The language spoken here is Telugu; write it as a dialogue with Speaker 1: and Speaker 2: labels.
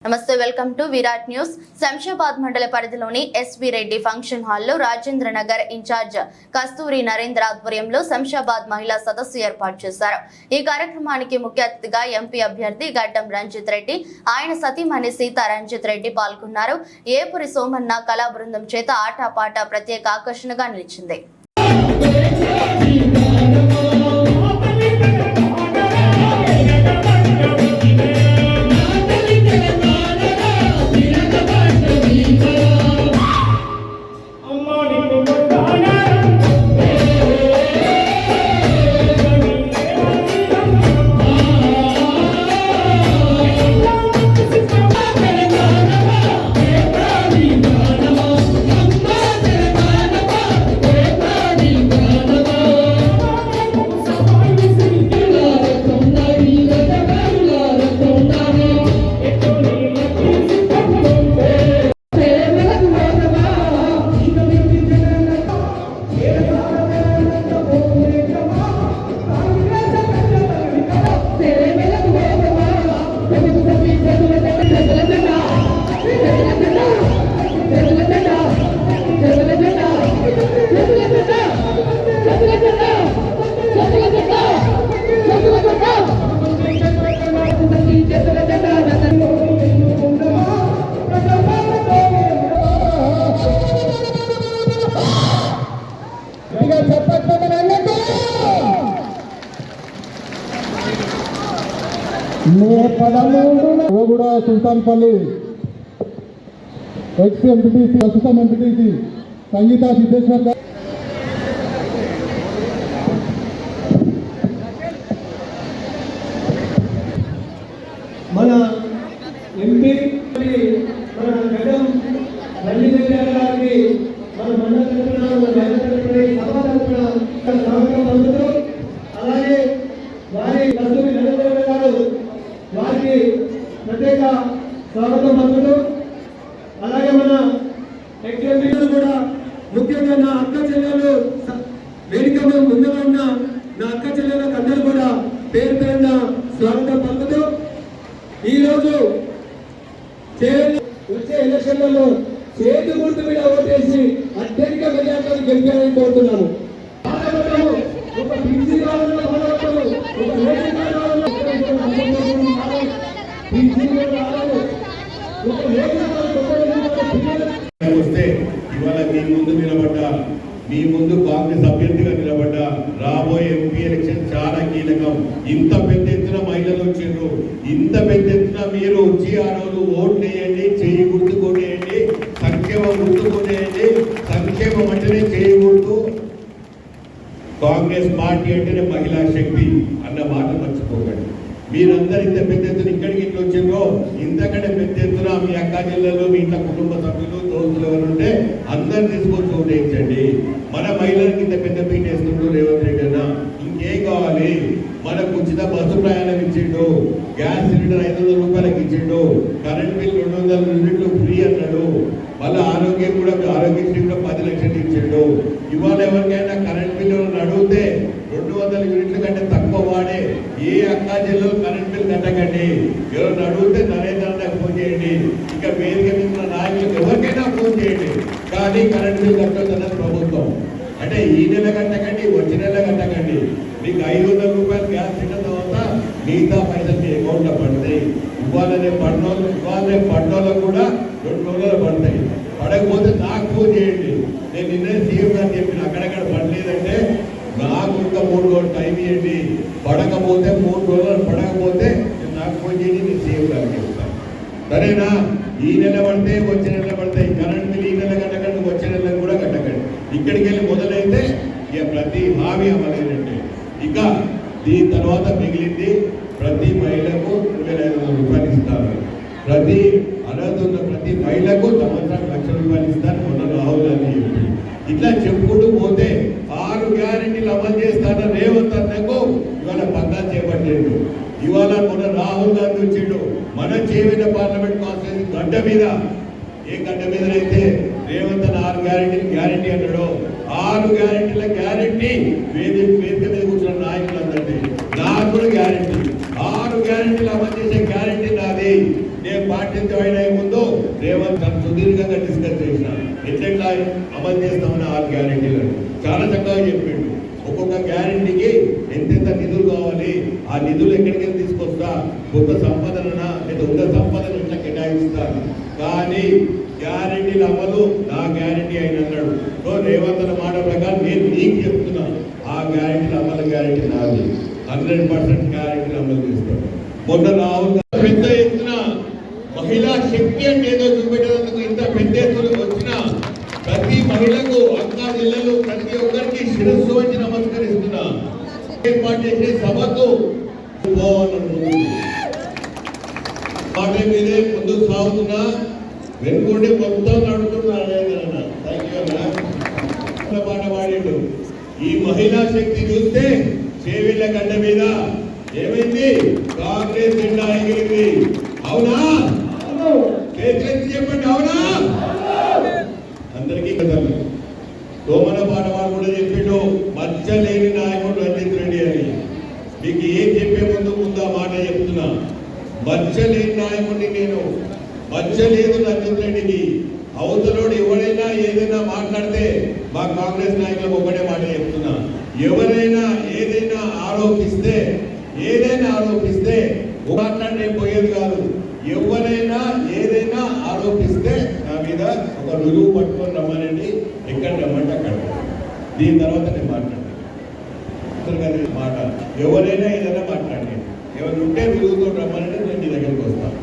Speaker 1: నమస్తే welcome to Virat news. Shamshabad మండల పరిధిలోని ఎస్వి రెడ్డి ఫంక్షన్ హాల్లో రాజేంద్ర నగర్ ఇన్ఛార్జ్ కస్తూరి నరేంద్ర ఆధ్వర్యంలో శంషాబాద్ మహిళా సదస్సు ఏర్పాటు చేశారు. ఈ కార్యక్రమానికి ముఖ్య అతిథిగా ఎంపీ అభ్యర్థి గడ్డం రంజిత్ రెడ్డి, ఆయన సతీమణి సీతా రంజిత్ రెడ్డి పాల్గొన్నారు. ఏపురి సోమన్న కళా బృందం చేత ఆటపాట ప్రత్యేక ఆకర్షణగా నిలిచింది.
Speaker 2: కూడా సుల్తాన్పల్లి ఎక్స్ ఎంపీటీసీ ప్రస్తుతం ఎంపీటీసీ సంగీత సిద్ధేశ్వర్ గారు, మన ఎంపీ మన గడ్డం రంజిత్ గారికి మన మండల తరఫున సభ తరఫున స్వాగతం పలుకుతూ, అలాగే వారి కస్తూరి నరేంద్ర గారు వారికి ప్రత్యేక స్వాగతం పలుకుతూ, అలాగే మన ఎగ్జామినర్లు కూడా ముఖ్యంగా నా అక్క చెల్లెలు వేదిక ముందులో ఉన్న నా అక్క చెల్లెలకు అందరూ కూడా పేరు పేరున స్వాగతం పలుకుతూ, ఈరోజు వచ్చే ఎలక్షన్లలో చేతి గుర్తు మీద ఓటేసి అత్యధిక మెజార్టీతో గెలిపాలని కోరుతున్నాను. ఒక బీసీ కావాలన్నా బాధపడతాము, ఒక రేషన్
Speaker 3: వస్తే ఇవాళ మీ ముందు నిలబడ్డా, మీ ముందు కాంగ్రెస్ అభ్యర్థిగా నిలబడ్డా, రాబోయే ఎంపీ ఎలక్షన్ చాలా కీలకం. ఇంత పెద్ద ఎత్తున మహిళలు వచ్చిండ్రు, ఇంత పెద్ద ఎత్తున మీరు వచ్చి ఆ రోజు ఓట్లు వేయండి, చేయి గుర్తు కొనేయండి, సంక్షేమం గుర్తు కొనేయండి. సంక్షేమం అంటేనే చేయి గుర్తు, కాంగ్రెస్ పార్టీ అంటేనే మహిళా శక్తి అన్న మాట మర్చిపోకండి. మీరందరూ ఇంత పెద్ద ఎత్తున ఇక్కడికి ఇట్లా వచ్చిండ్రో, ఇంతకంటే పెద్ద ఎత్తున మీ అక్క జిల్లాలో మీ ఇంట్లో కుటుంబ సభ్యులు దోస్తులు ఎవరు ఉంటే అందరు తీసుకొచ్చి ఓటేయించండి. మన మహిళలకు ఇంత పెద్ద పీట వేస్తుండ్రు రేవంత్ రెడ్డి అన్న. ఇంకేం కావాలి? మనకు ఉచిత బస్సు ప్రయాణం ఇచ్చిండు, గ్యాస్ సిలిండర్ 500 రూపాయలకు ఇచ్చిండు, కరెంట్ బిల్ 200 యూనిట్లు ఫ్రీ అన్నాడు, మళ్ళీ ఆరోగ్యం కూడా ఆరోగ్యశ్రీ కూడా 10 లక్షలు ఇచ్చిండు. ఇవాళ ఎవరికైనా కరెంట్ బిల్లు అడిగితే 200 యూనిట్ల కంటే తక్కువ వాడే ఏ అక్కా జిల్లాలో కరెంట్ బిల్ కట్టకండి. ఎవరిని అడిగితే నరేంద్ర ఫోన్ చేయండి, ఇక వేదిక మీద నాయకులకు ఎవరికైనా ఫోన్ చేయండి. కానీ కరెంట్ బిల్ కట్టొద్దన్నది ప్రభుత్వం. అంటే ఈ నెల కట్టకండి, వచ్చే నెల కట్టకండి. మీకు 500 రూపాయలు గ్యాస్ తిన్న తర్వాత మిగతా పైసలు మీ అకౌంట్లో పడతాయి. ఇవాళనే పడ్డోళ్ళకు కూడా 2 రోజులు పడతాయి. పడకపోతే నాకు ఫోన్ చేయండి. నేను నిన్నే సీఎం గారు చెప్పిన అక్కడక్కడ పడలేదంటే నాకు ఇంకా 3 రోజులు టైం ఇవ్వండి. పడకపోతే 3 రోజులు పడకపోతే నాకు ఫోన్ చేయండి, నేను సీఎం గారికి చెప్తాను. సరేనా? ఈ నెల పడితే వచ్చే నెల పడతాయి. కరెంట్ బిల్ ఈ నెల కట్టకండి, వచ్చే నెల కూడా కట్టకండి. ఇక్కడికి వెళ్ళి మొదలైతే ఇక ప్రతి హామీ అమలైనట్టే. ఇక దీని తర్వాత మిగిలింది ప్రతి మహిళకు 2500 రూపాయలు ఇస్తారు. ప్రతి అర్హత ఉన్న ప్రతి మహిళకు సంవత్సరానికి 1,00,000 రూపాయలు ఇస్తారు. మొన్న రాహుల్ గాంధీ చెప్పి ఇట్లా చెప్పుకుంటూ పోతే 6 గ్యారెంటీలు అమలు చేస్తాన రేవంత్ అన్నకు ఇవాళ పక్కా చేపట్టిండు. ఇవాళ మొన్న రాహుల్ గాంధీ వచ్చిండు మన చేవేద పార్లమెంట్ కాన్స్టిట్యూన్సీ గడ్డ మీద. ఏ గడ్డ మీదనైతే రేవంత్ 6 గ్యారెంటీ అన్నాడు, 6 గ్యారెంటీల గ్యారెంటీ వేదిక మీద కూర్చున్న నాయకులందరినీ నాకు కూడా గ్యారెంటీ. 6 గ్యారెంటీలు అమలు చేసే గ్యారెంటీ నాది. నేను పార్టీ జాయిన్ అయ్యే ముందు రేవంత్ సుదీర్ఘంగా డిస్కస్ చేసిన ఎట్లా అమలు చేస్తామని 6 గ్యారెంటీలను చాలా చక్కగా చెప్పిండు. ఒక్కొక్క గ్యారెంటీకి ఎంతెంత నిధులు కావాలి, ఆ నిధులు ఎక్కడికి తీసుకొస్తా, కొత్త సంపదన లేదా ఉన్న సంపదను ఇట్లా కేటాయిస్తారు. కానీ గ్యారెంటీల అమలు నా గ్యారెంటీ అయిన అన్నాడు. సో రేవంత్ మాట ప్రకారం నేను నీకు చెప్తున్నా, ఆ గ్యారెంటీల అమలు గ్యారెంటీ నాది. 100% గ్యారెంటీలు అమలు చేస్తాను. మొన్న రాహుల్ పెద్ద ఎత్తున మహిళా శక్తి అంటే ఏదో చూపెట్టేందుకు ఇంత పెద్ద ఎత్తున వచ్చిన ప్రతి మహిళకు అక్కా జిల్లాలో ప్రతి ఒక్కరికి శిరస్సు వచ్చి నమస్కరిస్తున్నా. ఏర్పాటు చేసే సభకు మాట మీదే ముందుకు సాగుతున్నా. వెనుకుండి మొత్తం నడుతున్నా. పాట పాడిండు. ఈ మహిళా శక్తి చూస్తే చేవిళ్ళ గడ్డ మీద ఏమైంది, కాంగ్రెస్ జెండా ఎగిరింది. అవునా? చెప్పండి, అవునా? అందరికీ కథలు దోమల పాట వాడు కూడా చెప్పిండు, మచ్చలేని నాయకుడు రంజిత్ రెడ్డి అని. మీకు ఏం చెప్పే ముందు ఆ మాట చెప్తున్నా. మచ్చలేని నాయకుడిని నేను, మచ్చలేదు రంజిత్ రెడ్డికి. అవతలోడు ఎవరైనా ఏదైనా మాట్లాడితే మా కాంగ్రెస్ నాయకులకు ఒకటే మాట చెప్తున్నా, ఎవరైనా ఏదైనా ఆరోపిస్తే మాట్లాడే పోయేది కాదు. ఎవరైనా ఏదైనా ఆరోపిస్తే నా మీద ఒక రుజువు పట్టుకొని రమ్మనండి, ఎక్కడ రమ్మంటే అక్కడ. దీని తర్వాత నేను మాట్లాడాను మాట. ఎవరైనా ఏదైనా మాట్లాడండి, ఎవరు ఉంటే రుజువుతో రమ్మనండి, నేను మీ దగ్గరికి వస్తాను.